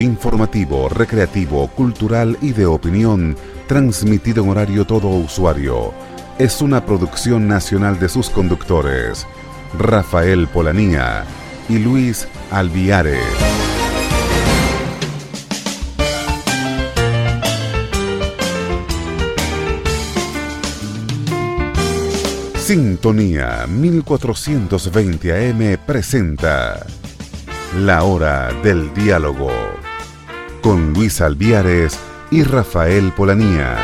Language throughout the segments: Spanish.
Informativo, recreativo, cultural y de opinión, transmitido en horario todo usuario. Es una producción nacional de sus conductores, Rafael Polanía y Luis Alviares. Sintonía 1420 AM presenta La Hora del Diálogo con Luis Alviares y Rafael Polanía.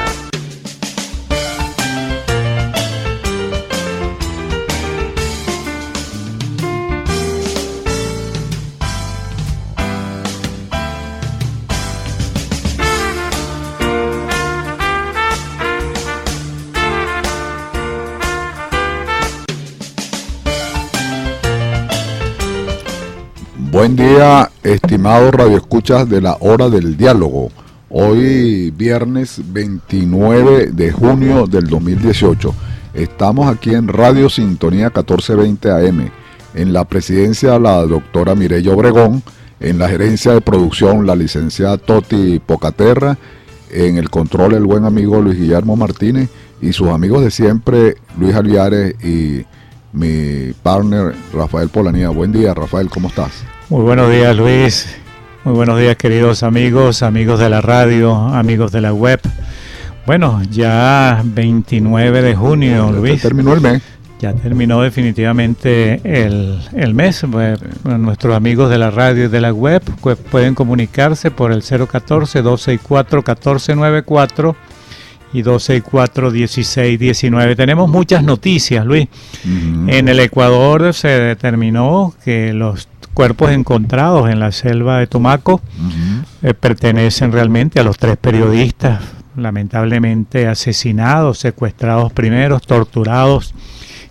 Buen día, estimados radioescuchas de la Hora del Diálogo. Hoy viernes 29 de junio del 2018. Estamos aquí en Radio Sintonía 1420 AM. En la presidencia la doctora Mireya Obregón, en la gerencia de producción la licenciada Toti Pocaterra, en el control el buen amigo Luis Guillermo Martínez y sus amigos de siempre Luis Alviares y mi partner Rafael Polanía. Buen día, Rafael, ¿cómo estás? Muy buenos días, Luis. Muy buenos días, queridos amigos de la radio, amigos de la web. Bueno, ya 29 de junio, Luis. Ya terminó el mes. Ya terminó definitivamente el mes. Pues, nuestros amigos de la radio y de la web pues, pueden comunicarse por el 014-264-1494 y 264-1619. Tenemos muchas noticias, Luis. En el Ecuador se determinó que los cuerpos encontrados en la selva de Tumaco pertenecen realmente a los 3 periodistas lamentablemente asesinados, secuestrados primero, torturados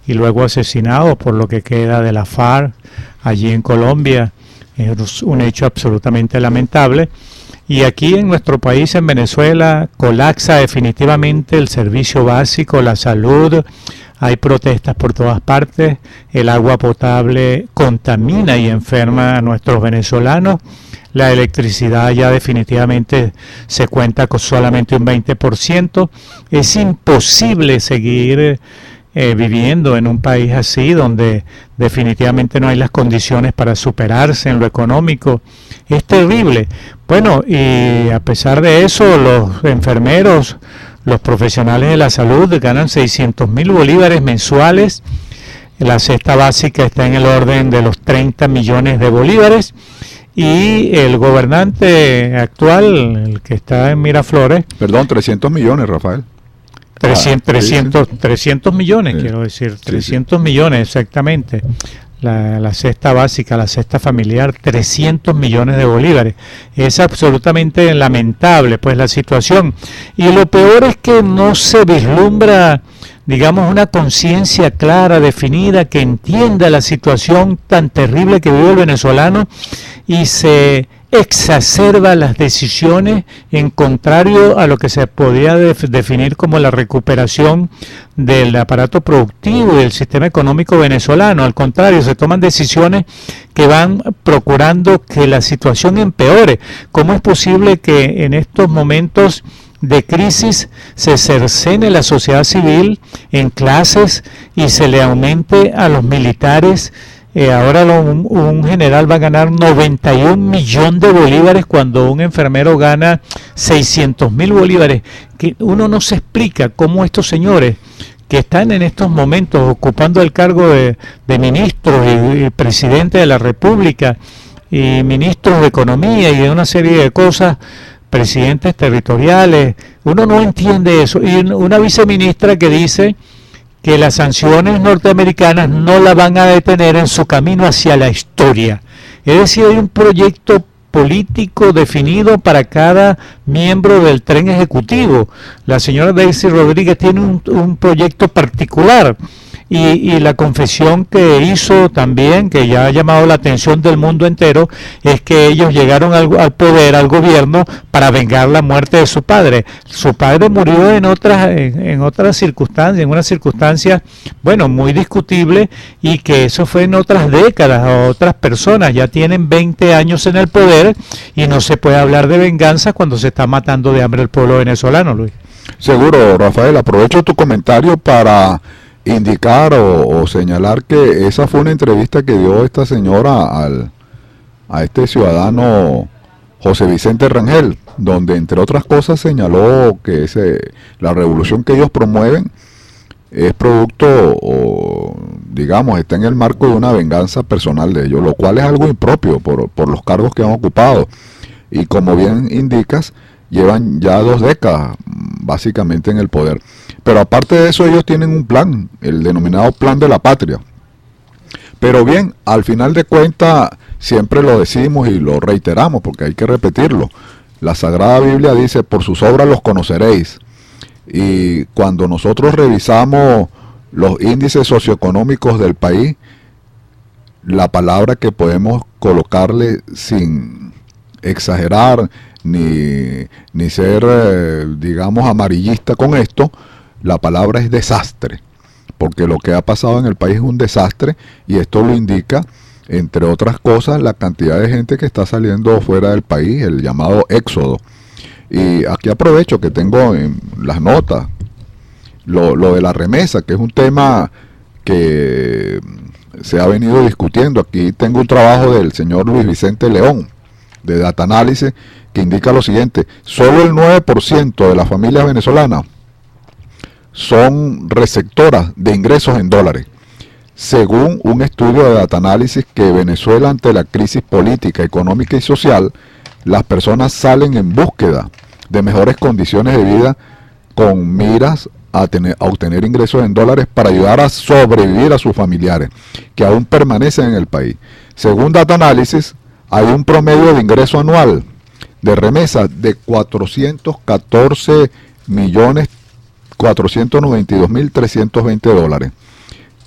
y luego asesinados por lo que queda de la FARC allí en Colombia. Es un hecho absolutamente lamentable. Y aquí en nuestro país, en Venezuela, colapsa definitivamente el servicio básico, la salud. Hay protestas por todas partes, el agua potable contamina y enferma a nuestros venezolanos, la electricidad ya definitivamente se cuenta con solamente un 20%, es imposible seguir viviendo en un país así, donde definitivamente no hay las condiciones para superarse en lo económico, es terrible. Bueno, y a pesar de eso, los enfermeros, los profesionales de la salud ganan 600.000 bolívares mensuales. La cesta básica está en el orden de los 30 millones de bolívares. Y el gobernante actual, el que está en Miraflores... Perdón, 300 millones, Rafael. 300 millones, quiero decir. 300 millones, exactamente. La cesta básica, la cesta familiar, 300 millones de bolívares. Es absolutamente lamentable pues la situación. Y lo peor es que no se vislumbra, digamos, una conciencia clara, definida, que entienda la situación tan terrible que vive el venezolano y se exacerba las decisiones en contrario a lo que se podía definir como la recuperación del aparato productivo y del sistema económico venezolano. Al contrario, se toman decisiones que van procurando que la situación empeore. ¿Cómo es posible que en estos momentos de crisis se cercene la sociedad civil en clases y se le aumente a los militares? Ahora un general va a ganar 91 millones de bolívares cuando un enfermero gana 600.000 bolívares. Que uno no se explica cómo estos señores que están en estos momentos ocupando el cargo de ministros y presidente de la República y ministros de Economía y de una serie de cosas, presidentes territoriales, uno no entiende eso. Y una viceministra que dice que las sanciones norteamericanas no la van a detener en su camino hacia la historia. Es decir, hay un proyecto político definido para cada miembro del tren ejecutivo. La señora Daisy Rodríguez tiene un proyecto particular y la confesión que hizo también, que ya ha llamado la atención del mundo entero, es que ellos llegaron al poder, al gobierno, para vengar la muerte de su padre. Su padre murió en otras circunstancias, en una circunstancia, bueno, muy discutible, y que eso fue en otras décadas. Otras personas ya tienen 20 años en el poder y no se puede hablar de venganza cuando se está matando de hambre el pueblo venezolano, Luis. Seguro, Rafael, aprovecho tu comentario para indicar o señalar que esa fue una entrevista que dio esta señora a este ciudadano José Vicente Rangel, donde entre otras cosas señaló que la revolución que ellos promueven es producto, o digamos, está en el marco de una venganza personal de ellos, lo cual es algo impropio por los cargos que han ocupado. Y como bien indicas, llevan ya 2 décadas básicamente en el poder. Pero aparte de eso, ellos tienen un plan, el denominado Plan de la Patria. Pero bien, al final de cuentas, siempre lo decimos y lo reiteramos porque hay que repetirlo. La Sagrada Biblia dice, por sus obras los conoceréis. Y cuando nosotros revisamos los índices socioeconómicos del país, la palabra que podemos colocarle sin exagerar ni ser, digamos, amarillista con esto, la palabra es desastre, porque lo que ha pasado en el país es un desastre, y esto lo indica, entre otras cosas, la cantidad de gente que está saliendo fuera del país, el llamado éxodo. Y aquí aprovecho que tengo en las notas lo de la remesa, que es un tema que se ha venido discutiendo. Aquí tengo un trabajo del señor Luis Vicente León, de Data Análisis, que indica lo siguiente: solo el 9% de las familias venezolanas son receptoras de ingresos en dólares. Según un estudio de Data Análisis, que Venezuela, ante la crisis política, económica y social, las personas salen en búsqueda de mejores condiciones de vida con miras a obtener ingresos en dólares para ayudar a sobrevivir a sus familiares que aún permanecen en el país. Según Data Análisis, hay un promedio de ingreso anual de remesas de 414.492.320 dólares.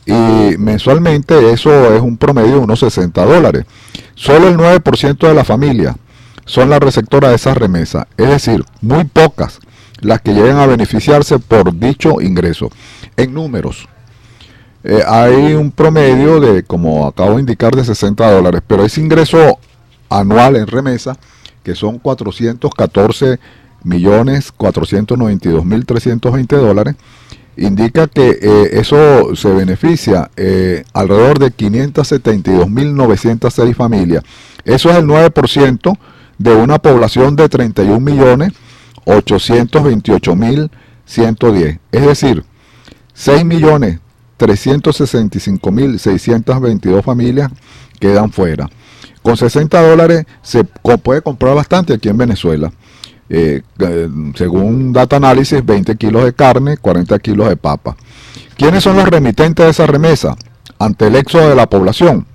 Y mensualmente eso es un promedio de unos $60. Solo el 9% de la familia son las receptoras de esas remesas, es decir, muy pocas las que llegan a beneficiarse por dicho ingreso. En números, hay un promedio de, como acabo de indicar, de $60, pero ese ingreso anual en remesa, que son 414.492.320 dólares, indica que eso se beneficia alrededor de 572.906 familias. Eso es el 9% de una población de 31.828.110. Es decir, 6.365.622 familias quedan fuera. Con $60 se puede comprar bastante aquí en Venezuela. Según Data Análisis, 20 kilos de carne, 40 kilos de papa. ¿Quiénes son los remitentes de esa remesa? Ante el éxodo de la población,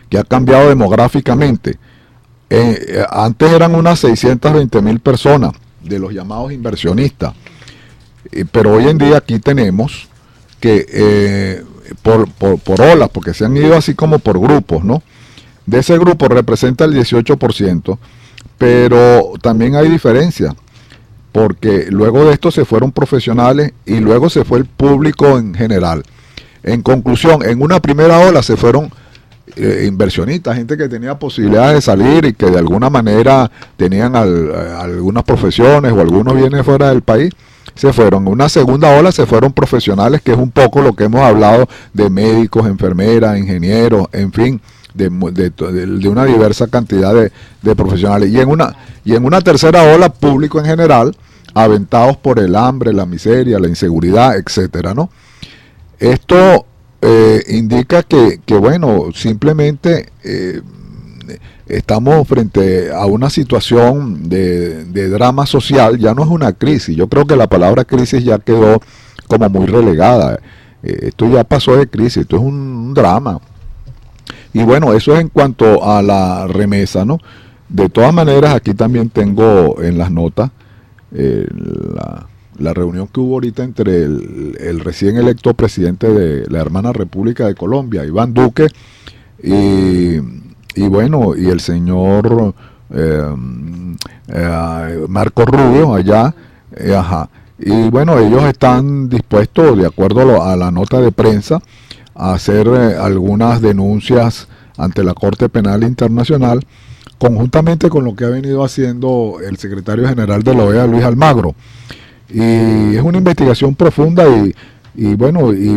que ha cambiado demográficamente. Antes eran unas 620.000 personas, de los llamados inversionistas. Pero hoy en día aquí tenemos que, por olas, porque se han ido así como por grupos, ¿no? De ese grupo representa el 18%, pero también hay diferencia, porque luego de esto se fueron profesionales y luego se fue el público en general. En conclusión, en una primera ola se fueron inversionistas, gente que tenía posibilidades de salir y que de alguna manera tenían algunas profesiones o algunos bienes fuera del país, se fueron. En una segunda ola se fueron profesionales, que es un poco lo que hemos hablado de médicos, enfermeras, ingenieros, en fin, de una diversa cantidad de profesionales. Y en una tercera ola, público en general, aventados por el hambre, la miseria, la inseguridad, etcétera, ¿no? Esto indica que bueno, simplemente estamos frente a una situación de drama social. Ya no es una crisis. Yo creo que la palabra crisis ya quedó como muy relegada. Esto ya pasó de crisis, esto es un drama. Y bueno, eso es en cuanto a la remesa, ¿no? De todas maneras, aquí también tengo en las notas la reunión que hubo ahorita entre el recién electo presidente de la hermana República de Colombia, Iván Duque, y el señor Marco Rubio allá, y bueno, ellos están dispuestos, de acuerdo a la nota de prensa, a hacer algunas denuncias ante la Corte Penal Internacional, conjuntamente con lo que ha venido haciendo el secretario general de la OEA, Luis Almagro. Y es una investigación profunda y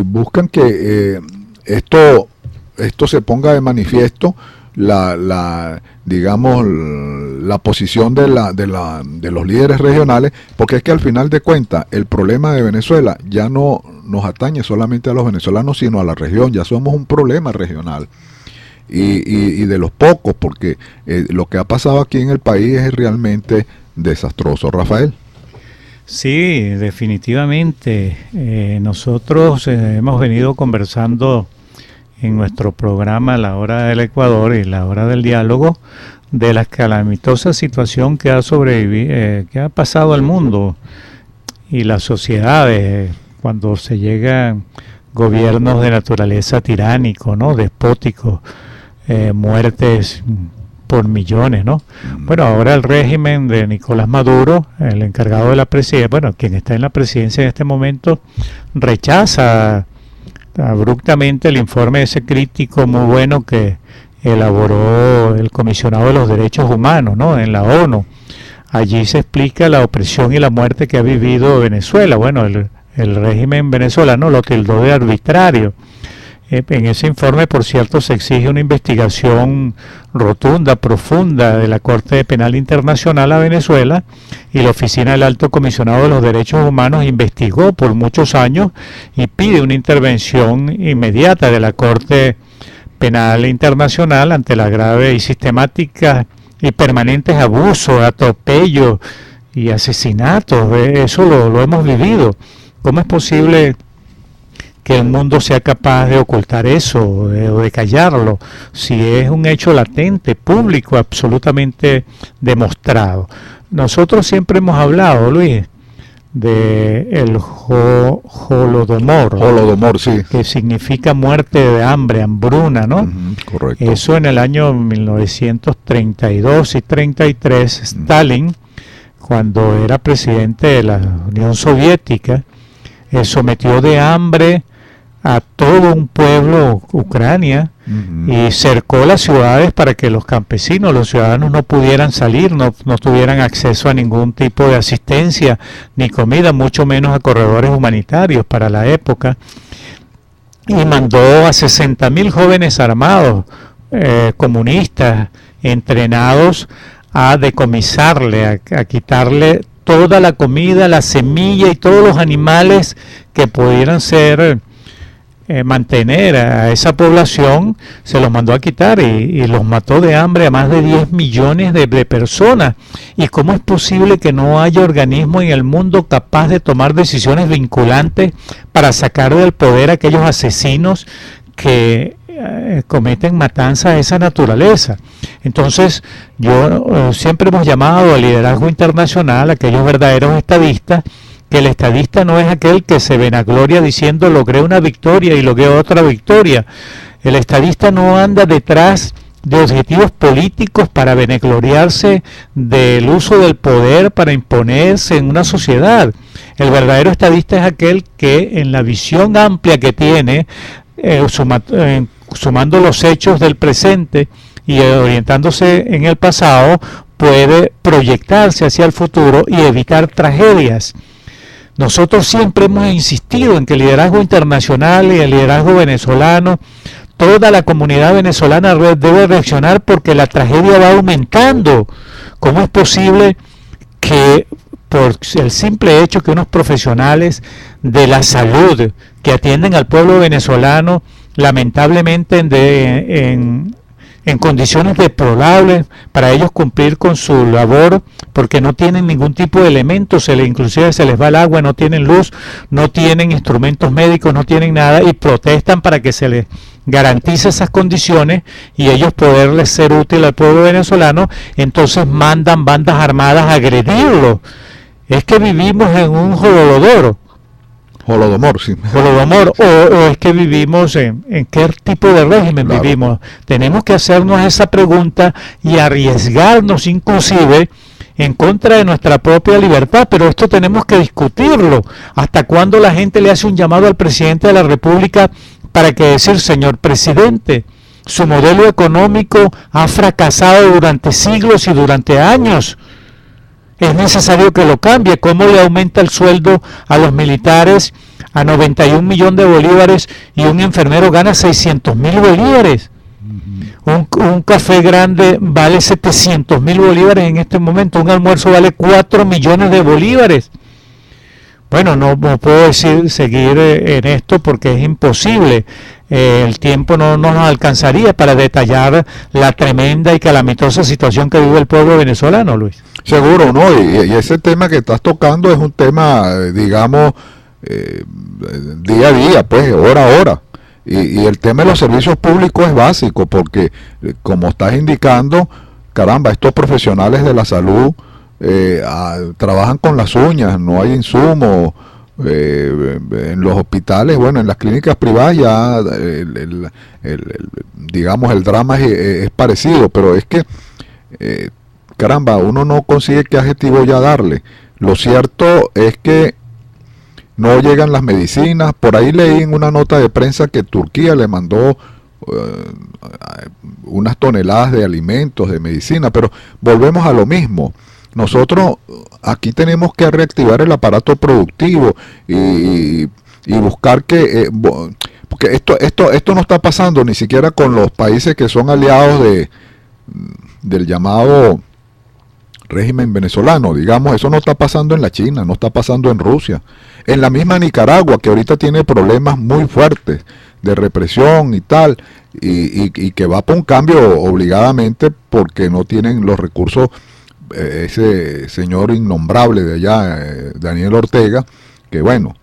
buscan que esto se ponga de manifiesto la posición de los líderes regionales, porque es que al final de cuentas el problema de Venezuela ya no nos atañe solamente a los venezolanos, sino a la región. Ya somos un problema regional y de los pocos, porque lo que ha pasado aquí en el país es realmente desastroso. Rafael. Sí, definitivamente. Nosotros hemos venido conversando en nuestro programa La Hora del Ecuador y La Hora del Diálogo de la calamitosa situación que ha pasado al mundo y las sociedades cuando se llegan gobiernos de naturaleza tiránico, ¿no? Despóticos, muertes por millones, ¿no? Bueno, ahora el régimen de Nicolás Maduro, el encargado de la presidencia, quien está en la presidencia en este momento, rechaza abruptamente el informe ese crítico muy bueno que elaboró el comisionado de los derechos humanos, ¿no? En la ONU. Allí se explica la opresión y la muerte que ha vivido Venezuela. Bueno, el régimen venezolano lo tildó de arbitrario. En ese informe, por cierto, se exige una investigación rotunda, profunda de la Corte Penal Internacional a Venezuela, y la Oficina del Alto Comisionado de los Derechos Humanos investigó por muchos años y pide una intervención inmediata de la Corte Penal Internacional ante la grave y sistemática y permanentes abusos, atropellos y asesinatos. Eso lo hemos vivido. ¿Cómo es posible que el mundo sea capaz de ocultar eso o de callarlo, si es un hecho latente, público, absolutamente demostrado? Nosotros siempre hemos hablado, Luis, de el Holodomor, sí, que significa muerte de hambre, hambruna, ¿no? Correcto. Eso en el año 1932 y 33, Stalin, cuando era presidente de la Unión Soviética, sometió de hambre a todo un pueblo, Ucrania, y cercó las ciudades para que los campesinos, los ciudadanos no pudieran salir, no tuvieran acceso a ningún tipo de asistencia ni comida, mucho menos a corredores humanitarios para la época, y mandó a 60.000 jóvenes armados, comunistas, entrenados a decomisarle, a quitarle toda la comida, la semilla y todos los animales que pudieran ser mantener a esa población. Se los mandó a quitar y los mató de hambre a más de 10 millones de personas. ¿Y cómo es posible que no haya organismo en el mundo capaz de tomar decisiones vinculantes para sacar del poder a aquellos asesinos que cometen matanzas de esa naturaleza? Entonces, siempre hemos llamado al liderazgo internacional, a aquellos verdaderos estadistas, que el estadista no es aquel que se vanagloria diciendo logré una victoria y logré otra victoria. El estadista no anda detrás de objetivos políticos para vanagloriarse del uso del poder para imponerse en una sociedad. El verdadero estadista es aquel que en la visión amplia que tiene, sumando los hechos del presente y orientándose en el pasado, puede proyectarse hacia el futuro y evitar tragedias. Nosotros siempre hemos insistido en que el liderazgo internacional y el liderazgo venezolano, toda la comunidad venezolana debe reaccionar porque la tragedia va aumentando. ¿Cómo es posible que por el simple hecho que unos profesionales de la salud que atienden al pueblo venezolano, lamentablemente en condiciones deplorables para ellos cumplir con su labor, porque no tienen ningún tipo de elementos, inclusive se les va el agua, no tienen luz, no tienen instrumentos médicos, no tienen nada, y protestan para que se les garantice esas condiciones y ellos poderles ser útil al pueblo venezolano? Entonces mandan bandas armadas a agredirlos. es que vivimos en un Holodomor. Holodomor, sí. Holodomor, o es que vivimos en qué tipo de régimen vivimos. Tenemos que hacernos esa pregunta y arriesgarnos inclusive en contra de nuestra propia libertad, pero esto tenemos que discutirlo. ¿Hasta cuándo la gente le hace un llamado al presidente de la República para que decir, señor presidente, su modelo económico ha fracasado durante siglos y durante años? Es necesario que lo cambie. ¿Cómo le aumenta el sueldo a los militares a 91 millones de bolívares y un enfermero gana 600.000 bolívares? Un café grande vale 700.000 bolívares en este momento. Un almuerzo vale 4 millones de bolívares. Bueno, no puedo seguir en esto porque es imposible. El tiempo no nos alcanzaría para detallar la tremenda y calamitosa situación que vive el pueblo venezolano, Luis. Seguro, ¿no? Y ese tema que estás tocando es un tema, digamos, día a día, pues, hora a hora. Y el tema de los servicios públicos es básico porque, como estás indicando, caramba, estos profesionales de la salud trabajan con las uñas, no hay insumos. En los hospitales, bueno, en las clínicas privadas ya, digamos, el drama es parecido, pero es que, caramba, uno no consigue qué adjetivo ya darle. Lo cierto es que no llegan las medicinas. Por ahí leí en una nota de prensa que Turquía le mandó unas toneladas de alimentos, de medicina, pero volvemos a lo mismo. Nosotros aquí tenemos que reactivar el aparato productivo y buscar que, porque esto no está pasando ni siquiera con los países que son aliados del llamado régimen venezolano, digamos, eso no está pasando en la China, no está pasando en Rusia, en la misma Nicaragua, que ahorita tiene problemas muy fuertes de represión y tal, y que va por un cambio obligadamente porque no tienen los recursos. Ese señor innombrable de allá, Daniel Ortega, que bueno,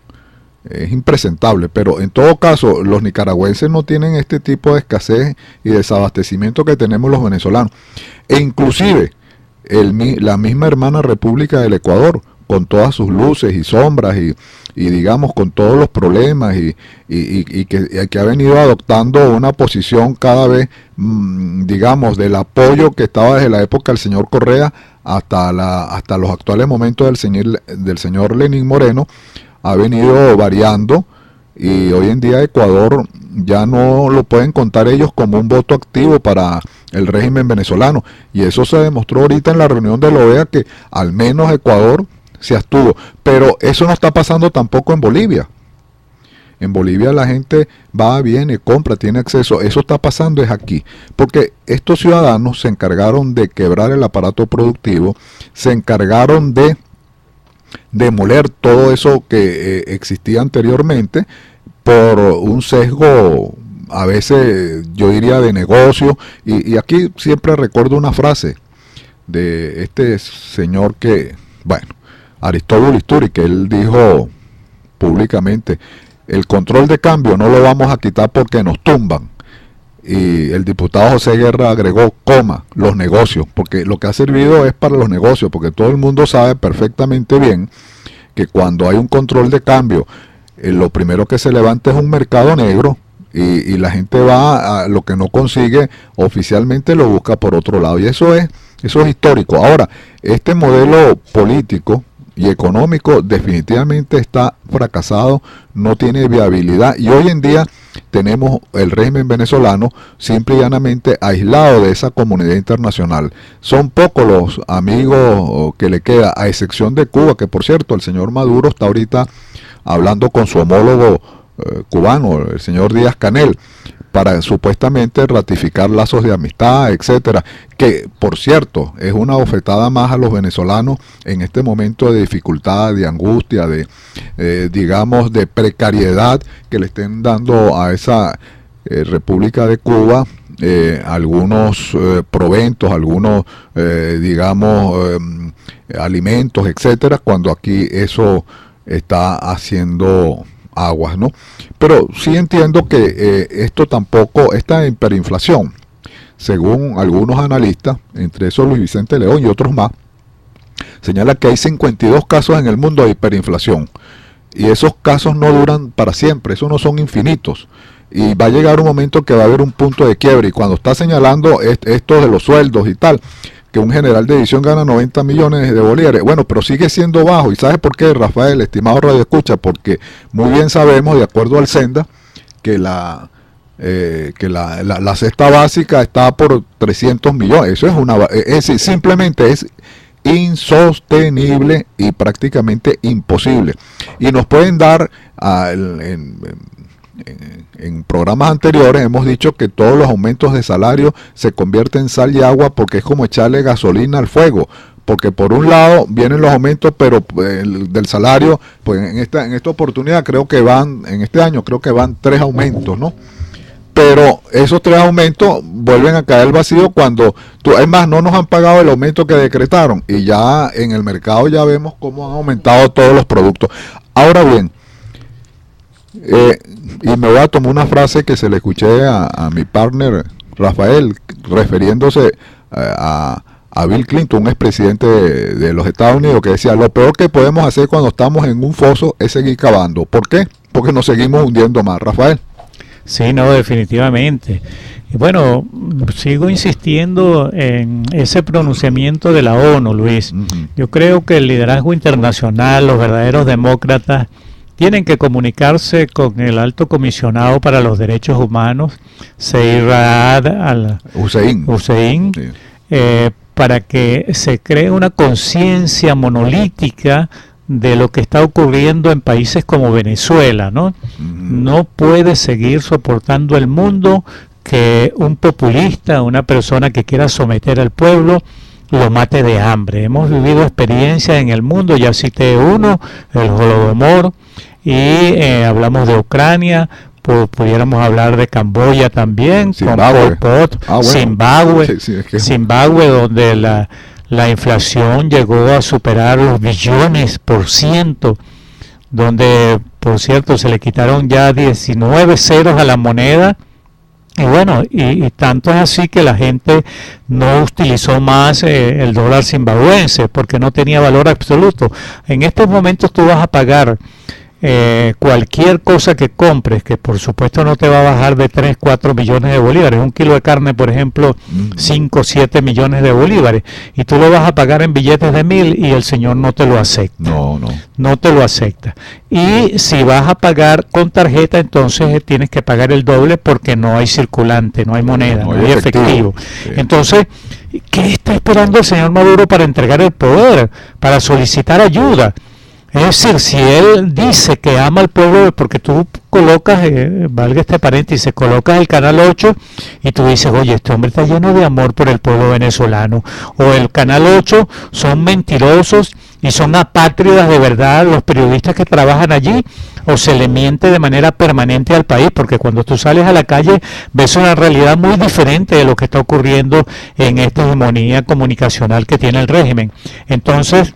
es impresentable, pero en todo caso los nicaragüenses no tienen este tipo de escasez y desabastecimiento que tenemos los venezolanos, e inclusive la misma hermana República del Ecuador, con todas sus luces y sombras y digamos con todos los problemas y que ha venido adoptando una posición cada vez, digamos, del apoyo que estaba desde la época del señor Correa hasta los actuales momentos del señor Lenín Moreno, ha venido variando, y hoy en día Ecuador ya no lo pueden contar ellos como un voto activo para el régimen venezolano, y eso se demostró ahorita en la reunión de la OEA, que al menos Ecuador se abstuvo, pero eso no está pasando tampoco en Bolivia. En Bolivia la gente va, viene, compra, tiene acceso. Eso está pasando es aquí, porque estos ciudadanos se encargaron de quebrar el aparato productivo, se encargaron de demoler todo eso que existía anteriormente por un sesgo, a veces yo diría de negocio, y aquí siempre recuerdo una frase de este señor que, bueno, Aristóbulo Isturi, que él dijo públicamente: el control de cambio no lo vamos a quitar porque nos tumban. Y el diputado José Guerra agregó, los negocios, porque lo que ha servido es para los negocios, porque todo el mundo sabe perfectamente bien que cuando hay un control de cambio, lo primero que se levanta es un mercado negro, y la gente va a lo que no consigue oficialmente, lo busca por otro lado, y eso es histórico. Ahora, este modelo político y económico definitivamente está fracasado, no tiene viabilidad, y hoy en día tenemos el régimen venezolano simple y llanamente aislado de esa comunidad internacional. Son pocos los amigos que le queda, a excepción de Cuba, que por cierto el señor Maduro está ahorita hablando con su homólogo cubano, el señor Díaz-Canel, para supuestamente ratificar lazos de amistad, etcétera, que por cierto es una bofetada más a los venezolanos en este momento de dificultad, de angustia, digamos de precariedad que le estén dando a esa República de Cuba algunos proventos, algunos digamos alimentos, etcétera, cuando aquí eso está haciendo aguas, ¿no? Pero sí entiendo que esto tampoco, esta hiperinflación, según algunos analistas, entre esos Luis Vicente León y otros más, señala que hay 52 casos en el mundo de hiperinflación. Y esos casos no duran para siempre, esos no son infinitos. Y va a llegar un momento que va a haber un punto de quiebre. Y cuando está señalando esto de los sueldos y tal, que un general de división gana 90 millones de bolívares, bueno, pero sigue siendo bajo. ¿Y sabes por qué, Rafael, estimado Radio Escucha? Porque muy bien sabemos, de acuerdo al Senda, que la cesta básica está por 300 millones. Eso simplemente es insostenible y prácticamente imposible. Y nos pueden dar en programas anteriores hemos dicho que todos los aumentos de salario se convierten en sal y agua, porque es como echarle gasolina al fuego, porque por un lado vienen los aumentos, pero del salario, pues en esta oportunidad en este año creo que van 3 aumentos, ¿no? Pero esos 3 aumentos vuelven a caer al vacío cuando es más, no nos han pagado el aumento que decretaron, y ya en el mercado ya vemos cómo han aumentado todos los productos. Ahora bien, y me voy a tomar una frase que se le escuché a mi partner Rafael, refiriéndose a Bill Clinton, un expresidente de los Estados Unidos, que decía: lo peor que podemos hacer cuando estamos en un foso es seguir cavando. ¿Por qué? Porque nos seguimos hundiendo más. Rafael. Sí, no, definitivamente. Y bueno, sigo insistiendo en ese pronunciamiento de la ONU, Luis. Yo creo que el liderazgo internacional, los verdaderos demócratas, tienen que comunicarse con el alto comisionado para los derechos humanos, Zeid Ra'ad al-Hussein, sí, para que se cree una conciencia monolítica de lo que está ocurriendo en países como Venezuela, ¿no? No puede seguir soportando el mundo que un populista, una persona que quiera someter al pueblo, lo mate de hambre. Hemos vivido experiencias en el mundo, ya cité uno, el Holodomor, y hablamos de Ucrania, pudiéramos hablar de Camboya también, Zimbabue. Con Pol Pot, bueno. Zimbabue, sí, Zimbabue, donde la inflación llegó a superar los billones%, donde, por cierto, se le quitaron ya 19 ceros a la moneda. Y bueno, y tanto es así que la gente no utilizó más el dólar zimbabuense porque no tenía valor absoluto. En estos momentos tú vas a pagar cualquier cosa que compres, que por supuesto no te va a bajar de 3, 4 millones de bolívares. Un kilo de carne, por ejemplo, 5, 7 millones de bolívares. Y tú lo vas a pagar en billetes de 1.000 y el señor no te lo acepta. No te lo acepta. Y si vas a pagar con tarjeta, entonces tienes que pagar el doble porque no hay circulante, no hay moneda, no hay efectivo. Sí. Entonces, ¿qué está esperando el señor Maduro para entregar el poder, para solicitar ayuda? Es decir, si él dice que ama al pueblo, porque tú colocas, valga este paréntesis, colocas el Canal 8 y tú dices: oye, este hombre está lleno de amor por el pueblo venezolano. O el Canal 8 son mentirosos y son apátridas de verdad los periodistas que trabajan allí, o se le miente de manera permanente al país, porque cuando tú sales a la calle ves una realidad muy diferente de lo que está ocurriendo en esta hegemonía comunicacional que tiene el régimen. Entonces,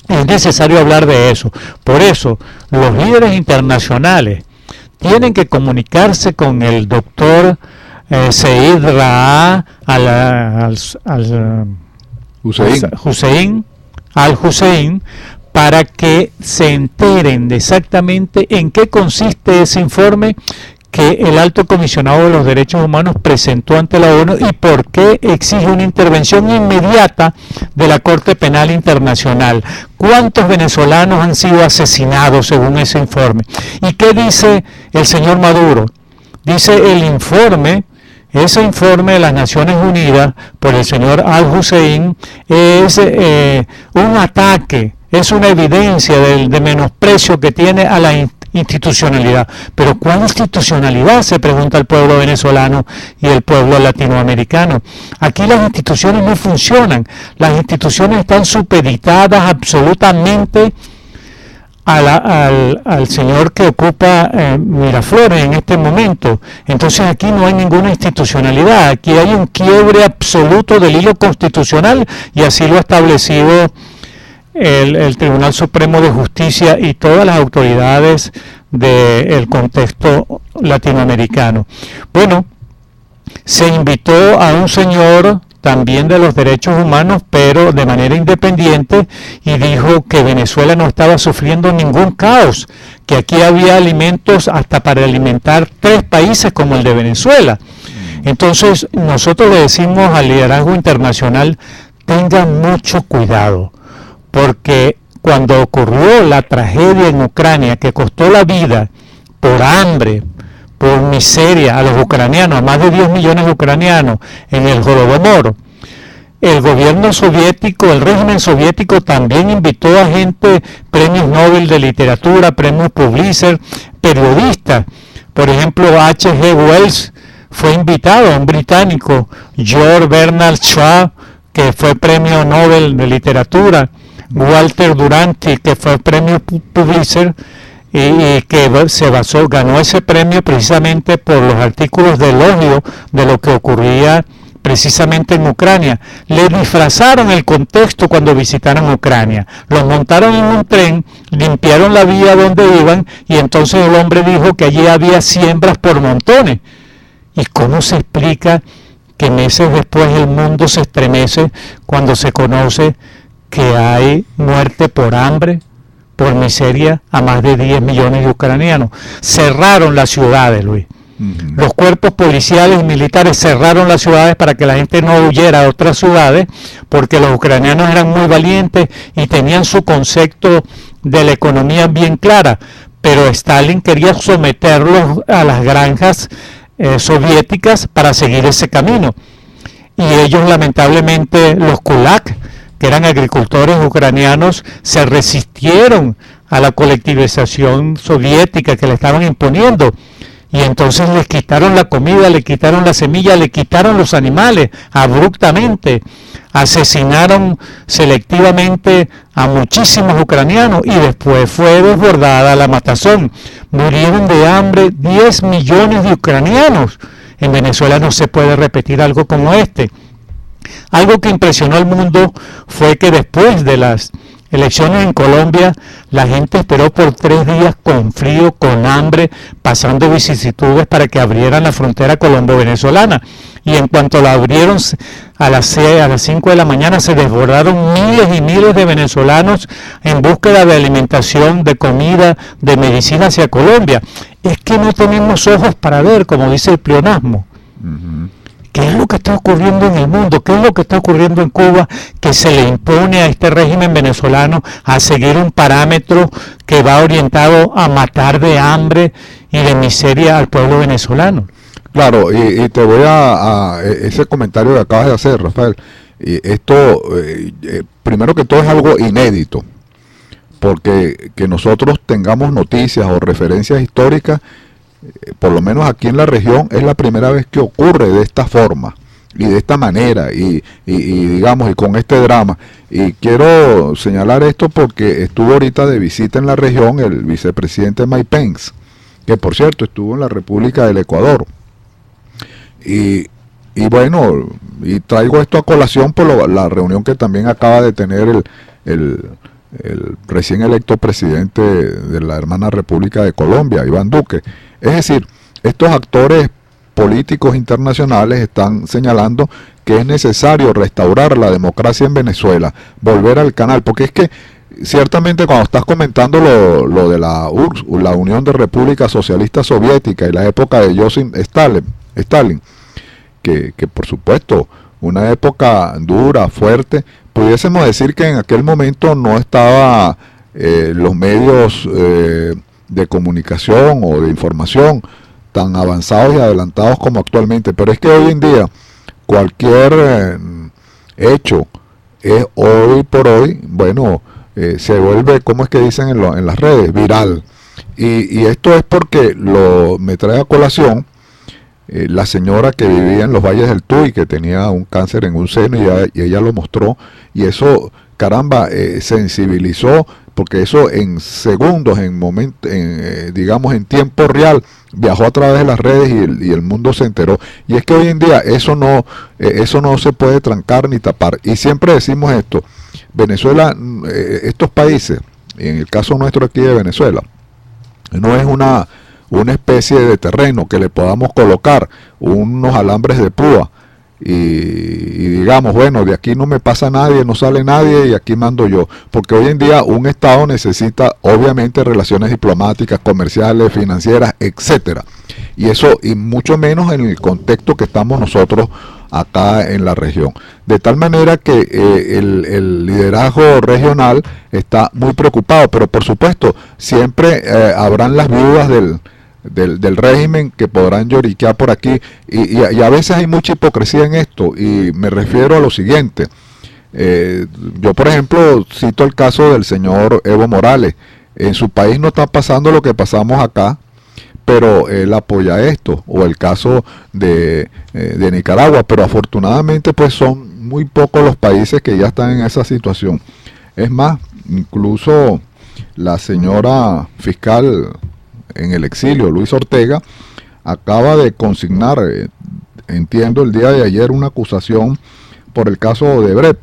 es necesario hablar de eso. Por eso, los líderes internacionales tienen que comunicarse con el doctor Zeid Ra'ad al-Hussein para que se enteren de exactamente en qué consiste ese informe que el alto comisionado de los derechos humanos presentó ante la ONU y por qué exige una intervención inmediata de la Corte Penal Internacional. ¿Cuántos venezolanos han sido asesinados según ese informe? ¿Y qué dice el señor Maduro? Dice el informe, ese informe de las Naciones Unidas por el señor al-Hussein es un ataque, es una evidencia de menosprecio que tiene a la institucionalidad. Pero ¿cuál institucionalidad?, se pregunta el pueblo venezolano y el pueblo latinoamericano. Aquí las instituciones no funcionan, las instituciones están supeditadas absolutamente al señor que ocupa Miraflores en este momento. Entonces aquí no hay ninguna institucionalidad, aquí hay un quiebre absoluto del hilo constitucional, y así lo ha establecido el Tribunal Supremo de Justicia y todas las autoridades del contexto latinoamericano. Bueno, se invitó a un señor también de los derechos humanos, pero de manera independiente, y dijo que Venezuela no estaba sufriendo ningún caos, que aquí había alimentos hasta para alimentar 3 países como el de Venezuela. Entonces nosotros le decimos al liderazgo internacional: tengan mucho cuidado, porque cuando ocurrió la tragedia en Ucrania, que costó la vida por hambre, por miseria a los ucranianos, a más de 10 millones de ucranianos en el Holodomor, el gobierno soviético, el régimen soviético también invitó a gente, premios Nobel de literatura, premios Pulitzer, periodistas. Por ejemplo, H.G. Wells fue invitado, un británico, George Bernard Shaw, que fue premio Nobel de literatura, Walter Duranty, que fue premio Pulitzer, y que ganó ese premio precisamente por los artículos de elogio de lo que ocurría precisamente en Ucrania. Le disfrazaron el contexto cuando visitaron Ucrania, los montaron en un tren, limpiaron la vía donde iban, y entonces el hombre dijo que allí había siembras por montones. ¿Y cómo se explica que meses después el mundo se estremece cuando se conoce que hay muerte por hambre, por miseria, a más de 10 millones de ucranianos? Cerraron las ciudades, Luis. Los cuerpos policiales y militares cerraron las ciudades para que la gente no huyera a otras ciudades, porque los ucranianos eran muy valientes y tenían su concepto de la economía bien clara, pero Stalin quería someterlos a las granjas soviéticas para seguir ese camino. Y ellos, lamentablemente, los kulak, que eran agricultores ucranianos, se resistieron a la colectivización soviética que le estaban imponiendo, y entonces les quitaron la comida, le quitaron la semilla, le quitaron los animales abruptamente, asesinaron selectivamente a muchísimos ucranianos, y después fue desbordada la matazón. Murieron de hambre 10 millones de ucranianos. En Venezuela no se puede repetir algo como este. Algo que impresionó al mundo fue que después de las elecciones en Colombia, la gente esperó por 3 días con frío, con hambre, pasando vicisitudes para que abrieran la frontera colombo-venezolana. Y en cuanto la abrieron a las 5 de la mañana, se desbordaron miles y miles de venezolanos en búsqueda de alimentación, de comida, de medicina hacia Colombia. Es que no tenemos ojos para ver, como dice el pleonasmo. ¿Qué es lo que está ocurriendo en el mundo? ¿Qué es lo que está ocurriendo en Cuba, que se le impone a este régimen venezolano a seguir un parámetro que va orientado a matar de hambre y de miseria al pueblo venezolano? Claro, y te voy a ese comentario que acabas de hacer, Rafael. Esto, primero que todo, es algo inédito, porque que nosotros tengamos noticias o referencias históricas, por lo menos aquí en la región, es la primera vez que ocurre de esta forma y de esta manera y digamos, y con este drama. Y quiero señalar esto porque estuvo ahorita de visita en la región el vicepresidente Mike Pence, que por cierto estuvo en la República del Ecuador. Y bueno, y traigo esto a colación por la reunión que también acaba de tener el recién electo presidente de la hermana República de Colombia, Iván Duque. Es decir, estos actores políticos internacionales están señalando que es necesario restaurar la democracia en Venezuela, volver al canal, porque es que ciertamente cuando estás comentando lo de la URSS, la Unión de Repúblicas Socialistas Soviéticas, y la época de Joseph Stalin, que por supuesto una época dura, fuerte, pudiésemos decir que en aquel momento no estaba los medios de comunicación o de información tan avanzados y adelantados como actualmente, pero es que hoy en día cualquier hecho hoy por hoy, bueno, se vuelve, ¿cómo es que dicen en las redes? Viral. Y esto es porque me trae a colación la señora que vivía en los Valles del Tuy, que tenía un cáncer en un seno, y ella lo mostró, y eso, caramba, sensibilizó, porque eso en segundos, digamos en tiempo real, viajó a través de las redes y el mundo se enteró. Y es que hoy en día eso no se puede trancar ni tapar. Y siempre decimos esto: Venezuela, estos países, en el caso nuestro aquí de Venezuela, no es una especie de terreno que le podamos colocar unos alambres de púa y digamos, bueno, de aquí no me pasa nadie, no sale nadie y aquí mando yo, porque hoy en día un Estado necesita obviamente relaciones diplomáticas, comerciales, financieras, etcétera, y eso, y mucho menos en el contexto que estamos nosotros acá en la región, de tal manera que el liderazgo regional está muy preocupado, pero por supuesto siempre habrán las viudas del régimen que podrán lloriquear por aquí y a veces hay mucha hipocresía en esto, y me refiero a lo siguiente. Yo por ejemplo cito el caso del señor Evo Morales. En su país no está pasando lo que pasamos acá, pero él apoya esto, o el caso de Nicaragua, pero afortunadamente pues son muy pocos los países que ya están en esa situación. Es más, incluso la señora fiscal en el exilio, Luis Ortega, acaba de consignar, entiendo el día de ayer, una acusación por el caso Odebrecht,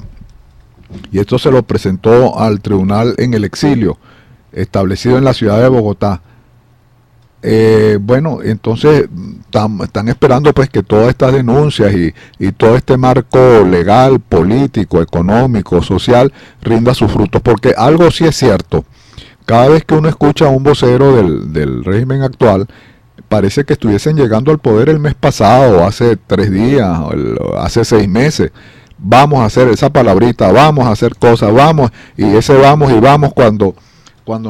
y esto se lo presentó al tribunal en el exilio, establecido en la ciudad de Bogotá. Bueno, entonces están esperando pues que todas estas denuncias y todo este marco legal, político, económico, social rinda sus frutos, porque algo sí es cierto. Cada vez que uno escucha a un vocero del régimen actual, parece que estuviesen llegando al poder el mes pasado, hace 3 días, hace 6 meses. Vamos a hacer esa palabrita, vamos a hacer cosas, vamos, y ese vamos y vamos cuando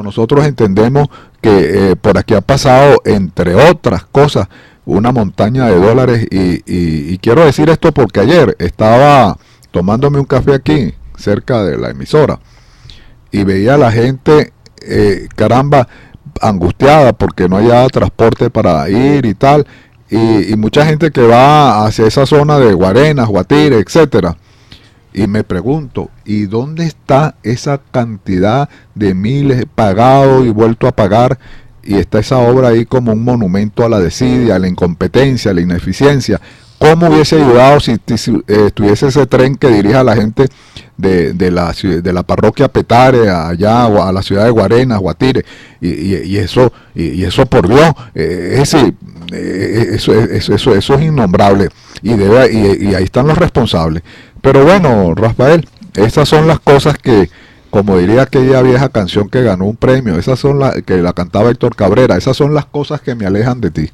nosotros entendemos que por aquí ha pasado, entre otras cosas, una montaña de dólares, y quiero decir esto porque ayer estaba tomándome un café aquí, cerca de la emisora, y veía a la gente, caramba, angustiada porque no haya transporte para ir y tal, y mucha gente que va hacia esa zona de Guarenas, Guatire, etcétera. Y me pregunto, ¿y dónde está esa cantidad de miles pagado y vuelto a pagar? Y está esa obra ahí como un monumento a la desidia, a la incompetencia, a la ineficiencia. ¿Cómo hubiese ayudado si estuviese ese tren que dirige a la gente de la parroquia Petare allá a la ciudad de Guarenas, Guatire? Y eso por Dios, es decir, eso es innombrable, y ahí están los responsables. Pero bueno, Rafael, esas son las cosas que, como diría aquella vieja canción que ganó un premio, esas son las que la cantaba Héctor Cabrera, esas son las cosas que me alejan de ti.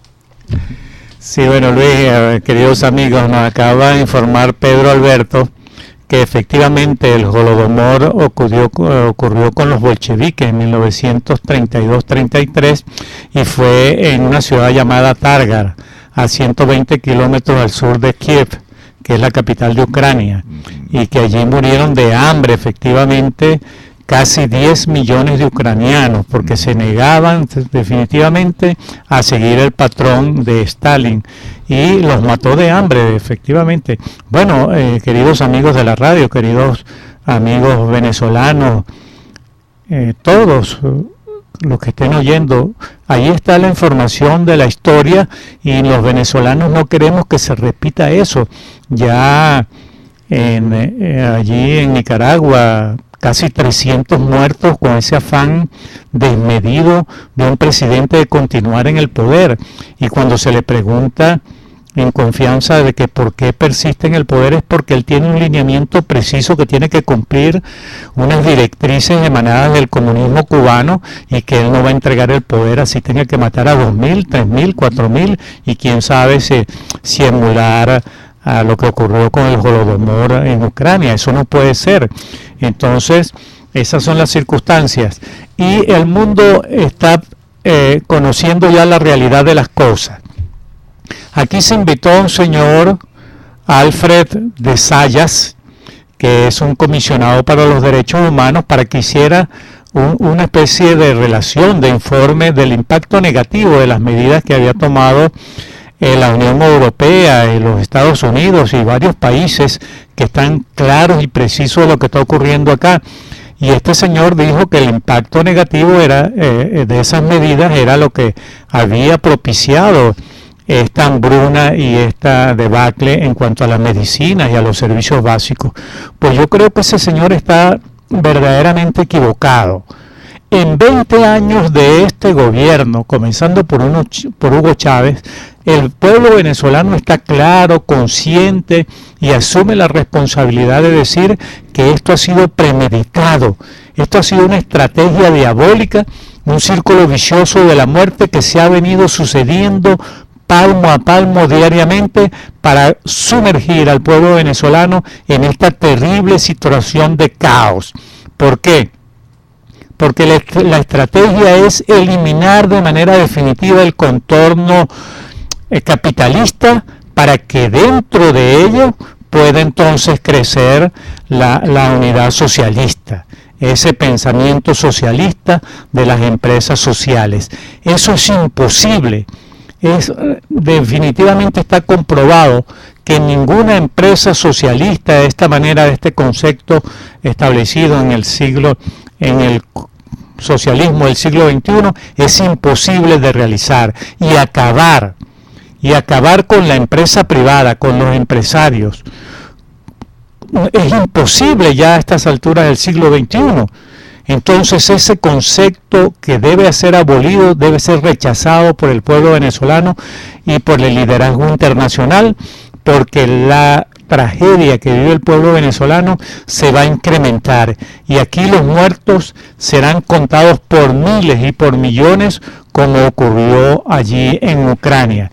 Sí, bueno, Luis, queridos amigos, nos acaba de informar Pedro Alberto que efectivamente el Holodomor ocurrió con los bolcheviques en 1932-33 y fue en una ciudad llamada Targar, a 120 kilómetros al sur de Kiev, que es la capital de Ucrania, y que allí murieron de hambre efectivamente casi 10 millones de ucranianos, porque se negaban definitivamente a seguir el patrón de Stalin, y los mató de hambre efectivamente. Bueno, queridos amigos de la radio, queridos amigos venezolanos, todos los que estén oyendo, ahí está la información de la historia, y los venezolanos no queremos que se repita eso. Ya allí en Nicaragua, casi 300 muertos con ese afán desmedido de un presidente de continuar en el poder, y cuando se le pregunta en confianza de que por qué persiste en el poder, es porque él tiene un lineamiento preciso que tiene que cumplir, unas directrices emanadas del comunismo cubano, y que él no va a entregar el poder así tenga que matar a 2.000, 3.000, 4.000, y quién sabe si emular a lo que ocurrió con el Holodomor en Ucrania. Eso no puede ser. Entonces, esas son las circunstancias, y el mundo está conociendo ya la realidad de las cosas. Aquí se invitó a un señor, Alfred de Zayas, que es un comisionado para los derechos humanos, para que hiciera una especie de relación, de informe del impacto negativo de las medidas que había tomado la Unión Europea y los Estados Unidos y varios países que están claros y precisos de lo que está ocurriendo acá. Y este señor dijo que el impacto negativo de esas medidas era lo que había propiciado esta hambruna y esta debacle en cuanto a las medicinas y a los servicios básicos. Pues yo creo que ese señor está verdaderamente equivocado. En 20 años de este gobierno, comenzando por Hugo Chávez, el pueblo venezolano está claro, consciente y asume la responsabilidad de decir que esto ha sido premeditado, esto ha sido una estrategia diabólica, un círculo vicioso de la muerte que se ha venido sucediendo palmo a palmo diariamente para sumergir al pueblo venezolano en esta terrible situación de caos. ¿Por qué? Porque la estrategia es eliminar de manera definitiva el contorno capitalista para que dentro de ello pueda entonces crecer la unidad socialista, ese pensamiento socialista de las empresas sociales. Eso es imposible. Definitivamente está comprobado que ninguna empresa socialista de esta manera, de este concepto establecido en el socialismo del siglo XXI, es imposible de realizar y acabar con la empresa privada, con los empresarios. Es imposible ya a estas alturas del siglo XXI. Entonces ese concepto que debe ser abolido, debe ser rechazado por el pueblo venezolano y por el liderazgo internacional, porque la tragedia que vive el pueblo venezolano se va a incrementar y aquí los muertos serán contados por miles y por millones, como ocurrió allí en Ucrania.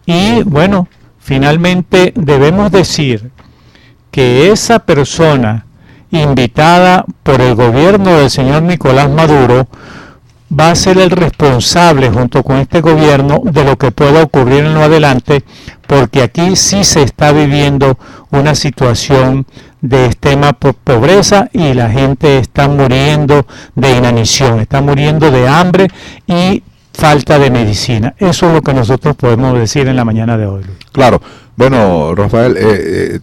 Y bueno, finalmente debemos decir que esa persona invitada por el gobierno del señor Nicolás Maduro va a ser el responsable junto con este gobierno de lo que pueda ocurrir en lo adelante, porque aquí sí se está viviendo una situación de extrema pobreza y la gente está muriendo de inanición, está muriendo de hambre y falta de medicina. Eso es lo que nosotros podemos decir en la mañana de hoy. Claro. Bueno, Rafael,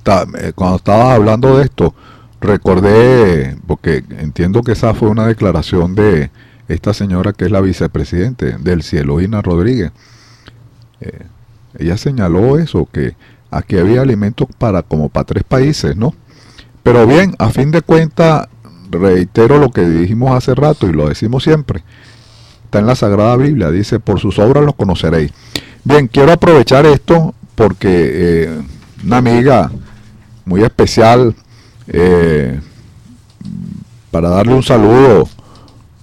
cuando estabas hablando de esto, recordé, porque entiendo que esa fue una declaración de esta señora que es la vicepresidente del Cielo, Ina Rodríguez. Ella señaló eso, que aquí había alimentos como para 3 países, ¿no? Pero bien, a fin de cuentas, reitero lo que dijimos hace rato y lo decimos siempre, está en la Sagrada Biblia, dice, por sus obras los conoceréis. Bien, quiero aprovechar esto porque una amiga muy especial, para darle un saludo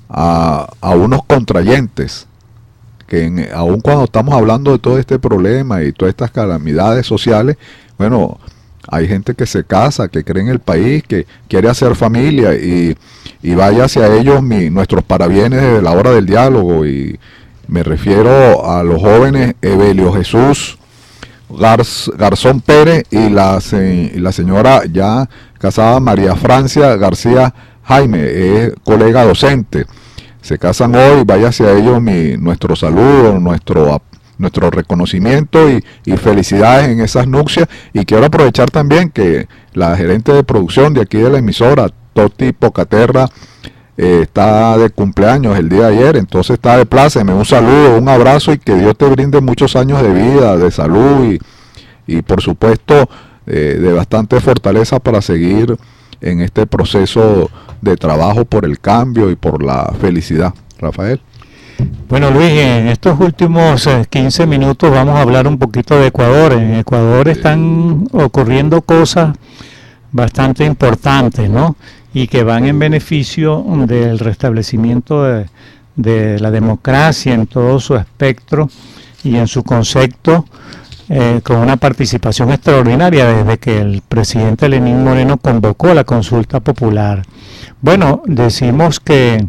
a unos contrayentes que aun cuando estamos hablando de todo este problema y todas estas calamidades sociales, bueno, hay gente que se casa, que cree en el país, que quiere hacer familia y vaya hacia ellos nuestros parabienes de la hora del diálogo, y me refiero a los jóvenes Evelio Jesús Garzón Pérez y la señora ya casada María Francia García Jaime, es colega docente. Se casan hoy, vaya hacia ellos nuestro saludo, nuestro reconocimiento y felicidades en esas nupcias. Y quiero aprovechar también que la gerente de producción de aquí de la emisora, Toti Pocaterra, está de cumpleaños el día de ayer, entonces está de pláceme, un saludo, un abrazo y que Dios te brinde muchos años de vida, de salud y por supuesto de bastante fortaleza para seguir en este proceso de trabajo por el cambio y por la felicidad. Rafael. Bueno, Luis, en estos últimos 15 minutos vamos a hablar un poquito de Ecuador. En Ecuador están ocurriendo cosas bastante importantes, ¿no? Y que van en beneficio del restablecimiento de la democracia en todo su espectro y en su concepto, con una participación extraordinaria desde que el presidente Lenín Moreno convocó la consulta popular. Bueno, decimos que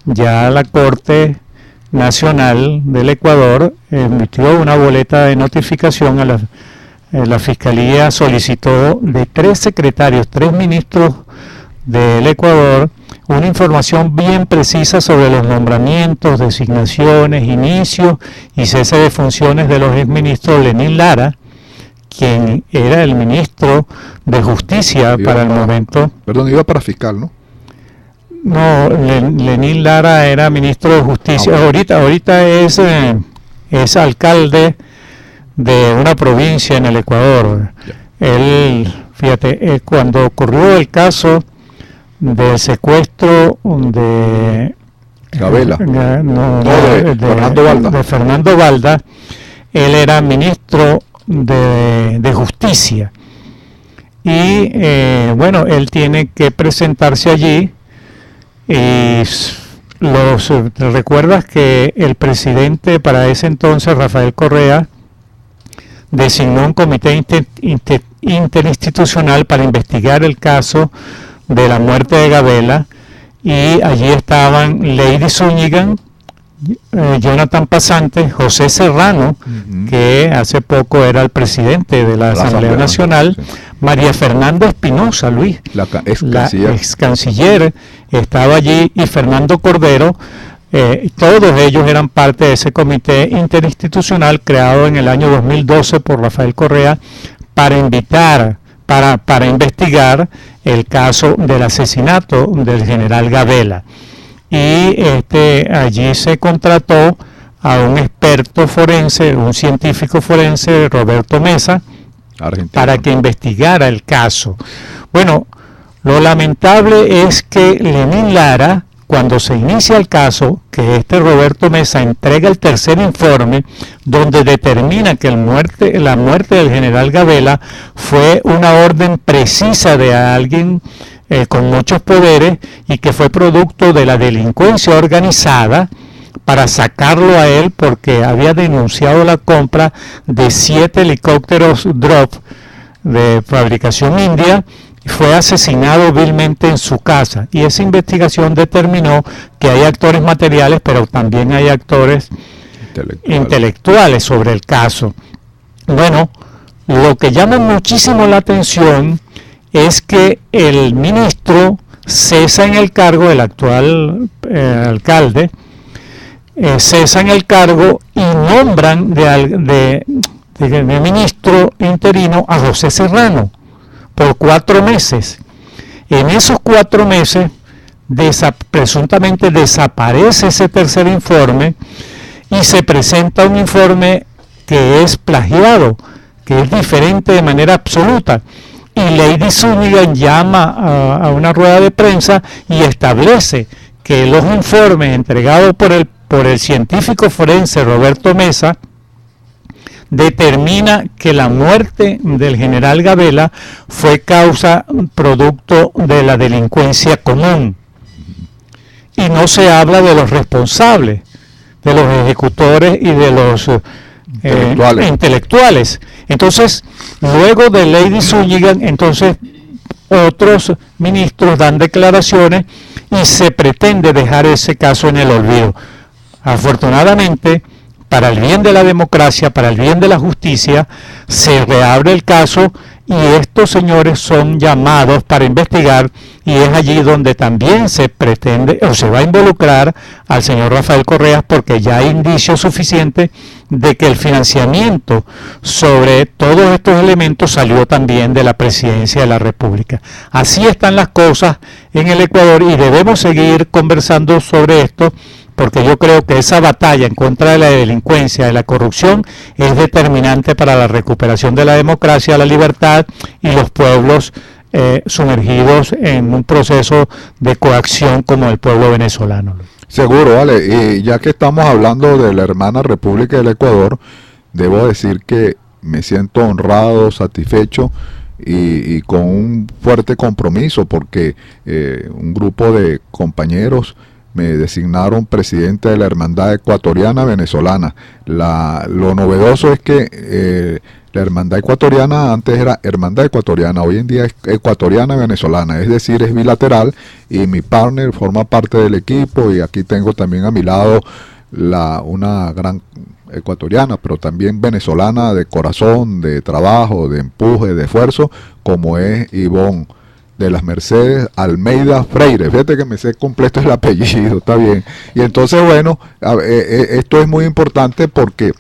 ya la Corte Nacional del Ecuador emitió una boleta de notificación a la Fiscalía, solicitó de 3 secretarios, 3 ministros del Ecuador, una información bien precisa sobre los nombramientos, designaciones, inicios y cese de funciones de los exministros Lenín Lara, quien era el ministro de Justicia para el momento. Perdón, iba para fiscal, ¿no? No, Lenín Lara era ministro de Justicia. Ahorita es alcalde de una provincia en el Ecuador. Él, fíjate, cuando ocurrió el caso del secuestro de Gabela. Fernando Balda. De Fernando Balda. Él era ministro de Justicia. Y bueno, él tiene que presentarse allí. Y recuerdas que el presidente para ese entonces, Rafael Correa, designó un comité interinstitucional para investigar el caso de la muerte de Gabela, y allí estaban Lady Zúñiga, Jonathan Pasante, José Serrano, que hace poco era el presidente de la Asamblea Nacional, sí. María Fernanda Espinosa, Luis, la ex canciller, estaba allí, y Fernando Cordero. Todos ellos eran parte de ese comité interinstitucional creado en el año 2012 por Rafael Correa para investigar el caso del asesinato del general Gabela. Y allí se contrató a un experto forense, un científico forense, Roberto Mesa, argentino, para que investigara el caso. Bueno, lo lamentable es que Lenín Lara, cuando se inicia el caso, que Roberto Mesa entrega el tercer informe, donde determina que la muerte del general Gabela fue una orden precisa de alguien con muchos poderes, y que fue producto de la delincuencia organizada para sacarlo a él, porque había denunciado la compra de 7 helicópteros Drop de fabricación india. Fue asesinado vilmente en su casa, y esa investigación determinó que hay actores materiales, pero también hay actores intelectuales sobre el caso. Bueno, lo que llama muchísimo la atención es que el ministro cesa en el cargo, el actual alcalde, cesa en el cargo, y nombran de ministro interino a José Serrano por 4 meses. En esos 4 meses presuntamente desaparece ese tercer informe, y se presenta un informe que es plagiado, que es diferente de manera absoluta. Y Lady Zúñiga llama a una rueda de prensa y establece que los informes entregados por el científico forense Roberto Mesa determina que la muerte del general Gabela fue producto de la delincuencia común, y no se habla de los responsables, de los ejecutores y de los intelectuales. Entonces, luego de Lady Zúñiga, entonces otros ministros dan declaraciones, y se pretende dejar ese caso en el olvido. Afortunadamente, para el bien de la democracia, para el bien de la justicia, se reabre el caso, y estos señores son llamados para investigar, y es allí donde también se pretende o se va a involucrar al señor Rafael Correa, porque ya hay indicios suficientes de que el financiamiento sobre todos estos elementos salió también de la presidencia de la República. Así están las cosas en el Ecuador, y debemos seguir conversando sobre esto, porque yo creo que esa batalla en contra de la delincuencia, de la corrupción, es determinante para la recuperación de la democracia, la libertad, y los pueblos sumergidos en un proceso de coacción como el pueblo venezolano. Seguro, vale. Y ya que estamos hablando de la hermana República del Ecuador, debo decir que me siento honrado, satisfecho y con un fuerte compromiso, porque un grupo de compañeros me designaron presidente de la Hermandad Ecuatoriana Venezolana. Lo novedoso es que la Hermandad Ecuatoriana antes era Hermandad Ecuatoriana, hoy en día es Ecuatoriana Venezolana, es decir, es bilateral, y mi partner forma parte del equipo, y aquí tengo también a mi lado una gran ecuatoriana, pero también venezolana de corazón, de trabajo, de empuje, de esfuerzo, como es Ivonne de las Mercedes Almeida Freire. Fíjate que me sé completo el apellido, está bien. Y entonces, bueno, esto es muy importante, porque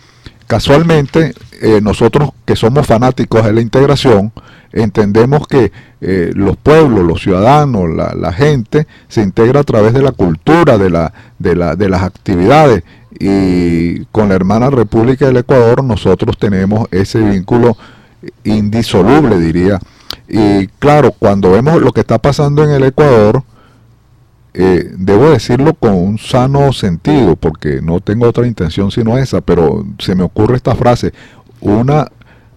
casualmente nosotros que somos fanáticos de la integración, entendemos que los pueblos, los ciudadanos, la gente se integra a través de la cultura, de las actividades, y con la hermana República del Ecuador nosotros tenemos ese vínculo indisoluble, diría. Y claro, cuando vemos lo que está pasando en el Ecuador, debo decirlo con un sano sentido, porque no tengo otra intención sino esa, pero se me ocurre esta frase, una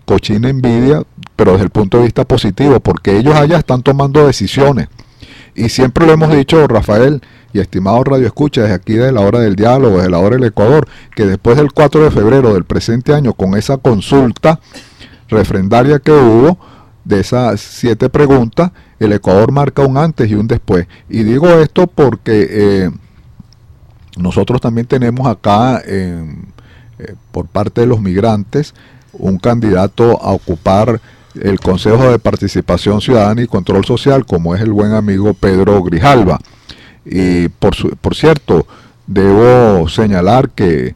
cochina envidia, pero desde el punto de vista positivo, porque ellos allá están tomando decisiones. Y siempre lo hemos dicho, Rafael y estimados radioescuchas, desde aquí de la hora del diálogo, desde la hora del Ecuador, que después del 4 de febrero del presente año, con esa consulta refrendaria que hubo, de esas 7 preguntas, el Ecuador marca un antes y un después. Y digo esto porque nosotros también tenemos acá, por parte de los migrantes, un candidato a ocupar el Consejo de Participación Ciudadana y Control Social, como es el buen amigo Pedro Grijalva. Y por cierto, debo señalar que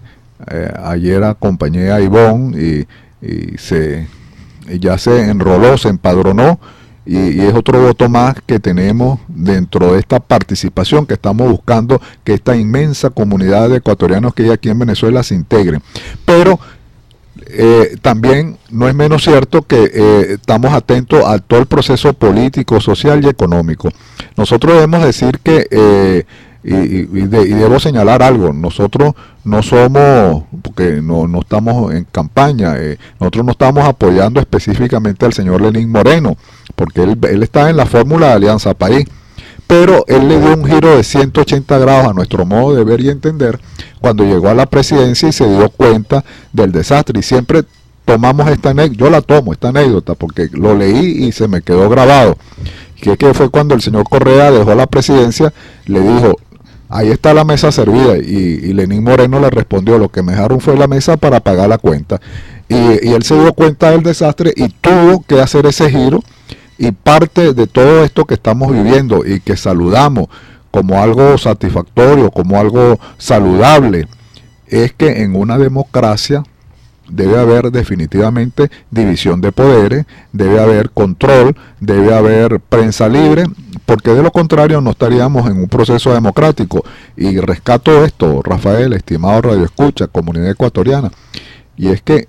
ayer acompañé a Ivonne y ya se enroló, se empadronó, y es otro voto más que tenemos dentro de esta participación que estamos buscando, que esta inmensa comunidad de ecuatorianos que hay aquí en Venezuela se integren. Pero también no es menos cierto que estamos atentos a todo el proceso político, social y económico. Nosotros debemos decir que, y debo señalar algo, nosotros no somos, porque no estamos en campaña, nosotros no estamos apoyando específicamente al señor Lenín Moreno, porque él está en la fórmula de Alianza País, pero él le dio un giro de 180 grados a nuestro modo de ver y entender cuando llegó a la presidencia y se dio cuenta del desastre. Y siempre tomamos esta anécdota, yo la tomo, esta anécdota, porque lo leí y se me quedó grabado, que fue cuando el señor Correa dejó la presidencia, le dijo, ahí está la mesa servida, y Lenín Moreno le respondió, lo que me dejaron fue la mesa para pagar la cuenta. Y él se dio cuenta del desastre y tuvo que hacer ese giro. Y parte de todo esto que estamos viviendo y que saludamos como algo satisfactorio, como algo saludable, es que en una democracia debe haber definitivamente división de poderes, debe haber control, debe haber prensa libre, porque de lo contrario no estaríamos en un proceso democrático. Y rescato esto, Rafael, estimado radioescucha, comunidad ecuatoriana, y es que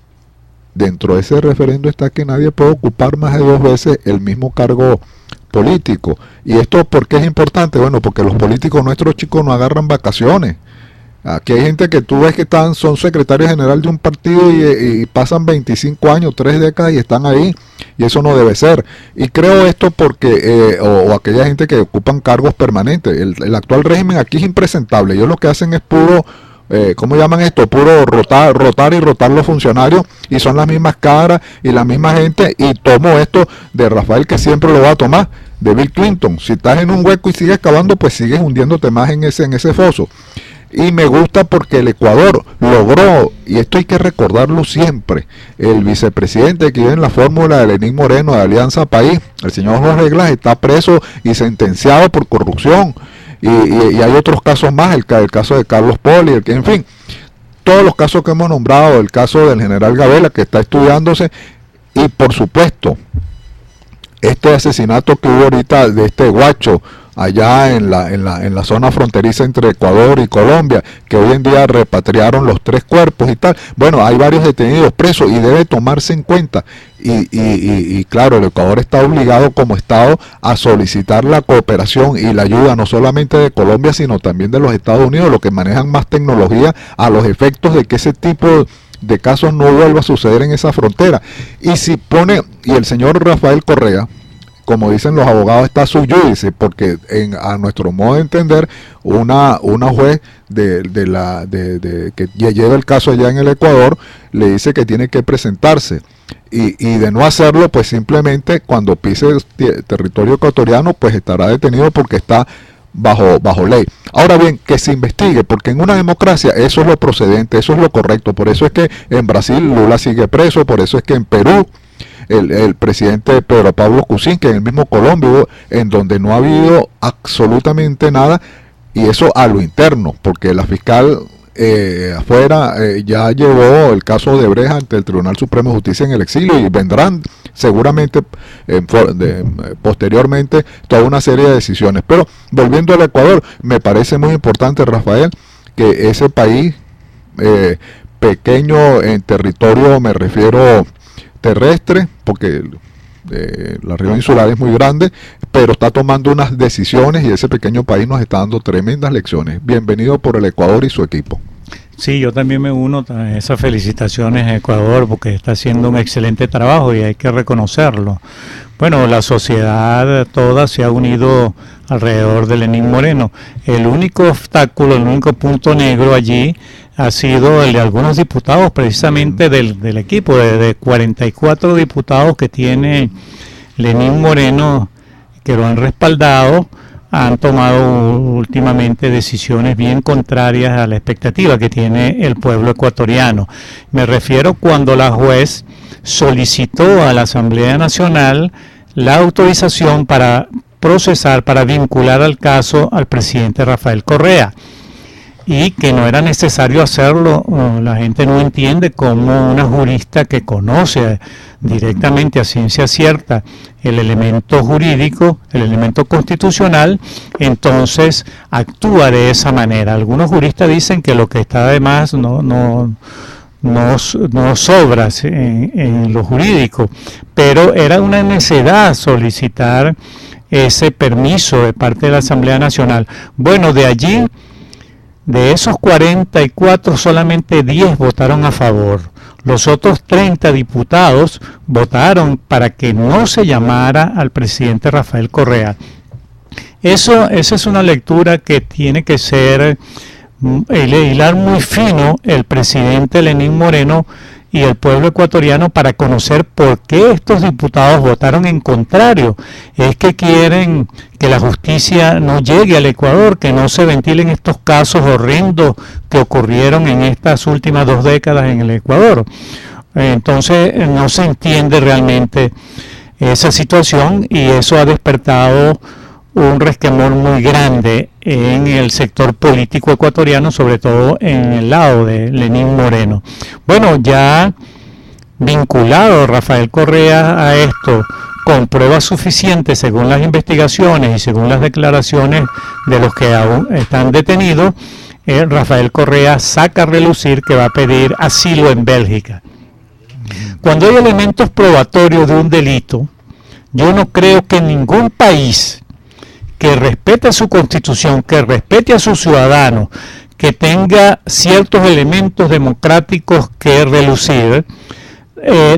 dentro de ese referendo está que nadie puede ocupar más de 2 veces el mismo cargo político. ¿Y esto por qué es importante? Bueno, porque los políticos nuestros, chicos, no agarran vacaciones. Aquí hay gente que tú ves que son secretario general de un partido y pasan 25 años, 3 décadas y están ahí, y eso no debe ser. Y creo esto porque, o aquella gente que ocupan cargos permanentes, el actual régimen aquí es impresentable. Ellos lo que hacen es puro... ¿cómo llaman esto? Puro rotar los funcionarios, y son las mismas caras y la misma gente. Y tomo esto de Rafael, que siempre lo va a tomar, de Bill Clinton: si estás en un hueco y sigues cavando, pues sigues hundiéndote más en ese foso. Y me gusta porque el Ecuador logró, y esto hay que recordarlo siempre, el vicepresidente que vive en la fórmula de Lenín Moreno de Alianza País, el señor Jorge Glass, está preso y sentenciado por corrupción. Y hay otros casos más, el caso de Carlos Poli, en fin, todos los casos que hemos nombrado, el caso del general Gabela, que está estudiándose, y por supuesto este asesinato que hubo ahorita de este guacho allá en la zona fronteriza entre Ecuador y Colombia, que hoy en día repatriaron los 3 cuerpos y tal. Bueno, hay varios detenidos presos y debe tomarse en cuenta. Y claro, el Ecuador está obligado como Estado a solicitar la cooperación y la ayuda no solamente de Colombia, sino también de los Estados Unidos, los que manejan más tecnología, a los efectos de que ese tipo de casos no vuelva a suceder en esa frontera. Y el señor Rafael Correa, como dicen los abogados, está sub judice, porque a nuestro modo de entender, una juez que lleva el caso allá en el Ecuador le dice que tiene que presentarse, y de no hacerlo, pues simplemente cuando pise el territorio ecuatoriano, pues estará detenido porque está bajo ley. Ahora bien, que se investigue, porque en una democracia eso es lo procedente, eso es lo correcto. Por eso es que en Brasil Lula sigue preso, por eso es que en Perú el presidente Pedro Pablo Kuczynski, en el mismo Colombia, en donde no ha habido absolutamente nada, y eso a lo interno, porque la fiscal afuera ya llevó el caso de Breja ante el Tribunal Supremo de Justicia en el exilio, y vendrán seguramente posteriormente toda una serie de decisiones. Pero volviendo al Ecuador, me parece muy importante, Rafael, que ese país pequeño en territorio, me refiero terrestre, porque la región insular es muy grande, pero está tomando unas decisiones y ese pequeño país nos está dando tremendas lecciones. Bienvenido por el Ecuador y su equipo. Sí, yo también me uno a esas felicitaciones a Ecuador porque está haciendo un excelente trabajo y hay que reconocerlo. Bueno, la sociedad toda se ha unido alrededor de Lenín Moreno. El único obstáculo, el único punto negro allí ha sido el de algunos diputados precisamente del equipo, de 44 diputados que tiene Lenín Moreno, que lo han respaldado. Han tomado últimamente decisiones bien contrarias a la expectativa que tiene el pueblo ecuatoriano. Me refiero cuando la juez solicitó a la Asamblea Nacional la autorización para procesar, para vincular al caso al presidente Rafael Correa, y que no era necesario hacerlo. La gente no entiende cómo una jurista que conoce directamente a ciencia cierta el elemento jurídico, el elemento constitucional, entonces actúa de esa manera. Algunos juristas dicen que lo que está de más no sobra en lo jurídico, pero era una necedad solicitar ese permiso de parte de la Asamblea Nacional. Bueno, de allí, de esos 44, solamente 10 votaron a favor. Los otros 30 diputados votaron para que no se llamara al presidente Rafael Correa. Esa es una lectura que tiene que ser hilar muy fino el presidente Lenín Moreno y el pueblo ecuatoriano para conocer por qué estos diputados votaron en contrario. Es que quieren que la justicia no llegue al Ecuador, que no se ventilen estos casos horrendos que ocurrieron en estas últimas 2 décadas en el Ecuador. Entonces no se entiende realmente esa situación y eso ha despertado un resquemor muy grande en el sector político ecuatoriano, sobre todo en el lado de Lenín Moreno. Bueno, ya vinculado Rafael Correa a esto, con pruebas suficientes según las investigaciones y según las declaraciones de los que aún están detenidos, Rafael Correa saca a relucir que va a pedir asilo en Bélgica. Cuando hay elementos probatorios de un delito, yo no creo que ningún país que respete su constitución, que respete a sus ciudadanos, que tenga ciertos elementos democráticos que relucir,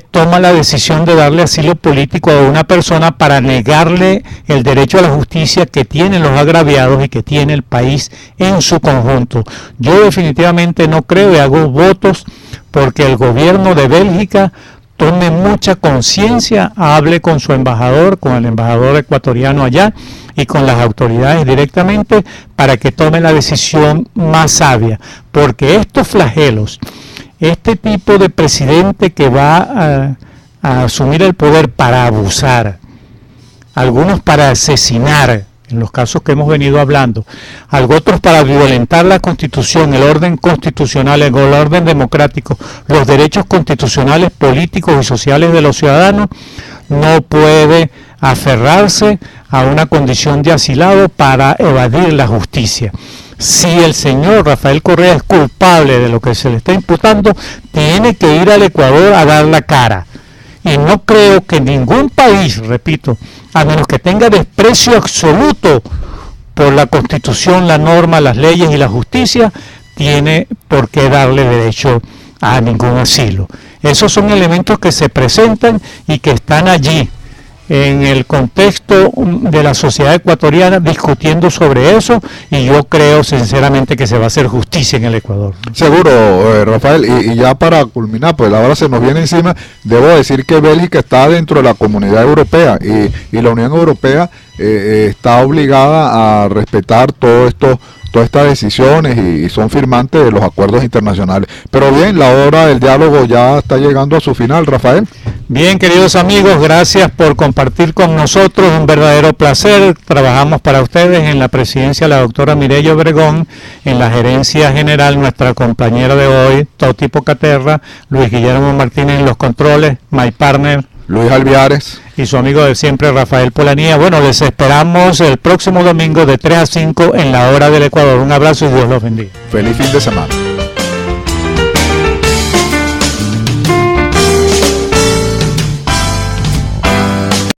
toma la decisión de darle asilo político a una persona para negarle el derecho a la justicia que tienen los agraviados y que tiene el país en su conjunto. Yo definitivamente no creo y hago votos porque el gobierno de Bélgica tome mucha conciencia, hable con su embajador, con el embajador ecuatoriano allá y con las autoridades directamente para que tome la decisión más sabia, porque estos flagelos, este tipo de presidente que va a asumir el poder para abusar, algunos para asesinar, en los casos que hemos venido hablando, otros para violentar la Constitución, el orden constitucional, el orden democrático, los derechos constitucionales, políticos y sociales de los ciudadanos, no puede aferrarse a una condición de asilado para evadir la justicia. Si el señor Rafael Correa es culpable de lo que se le está imputando, tiene que ir al Ecuador a dar la cara. Y no creo que ningún país, repito, a menos que tenga desprecio absoluto por la Constitución, la norma, las leyes y la justicia, tiene por qué darle derecho a ningún asilo. Esos son elementos que se presentan y que están allí en el contexto de la sociedad ecuatoriana discutiendo sobre eso, y yo creo sinceramente que se va a hacer justicia en el Ecuador. Seguro, Rafael, y ya para culminar, pues ahora se nos viene encima, debo decir que Bélgica está dentro de la Comunidad Europea y la Unión Europea está obligada a respetar todas estas decisiones y son firmantes de los acuerdos internacionales. Pero bien, la hora del diálogo ya está llegando a su final, Rafael. Bien, queridos amigos, gracias por compartir con nosotros, un verdadero placer. Trabajamos para ustedes en la presidencia la doctora Mireya Obregón, en la gerencia general nuestra compañera de hoy, Toti Pocaterra, Luis Guillermo Martínez en los controles, my partner Luis Alviares y su amigo de siempre Rafael Polanía. Bueno, les esperamos el próximo domingo de 3 a 5 en la hora del Ecuador. Un abrazo y Dios los bendiga. Feliz fin de semana.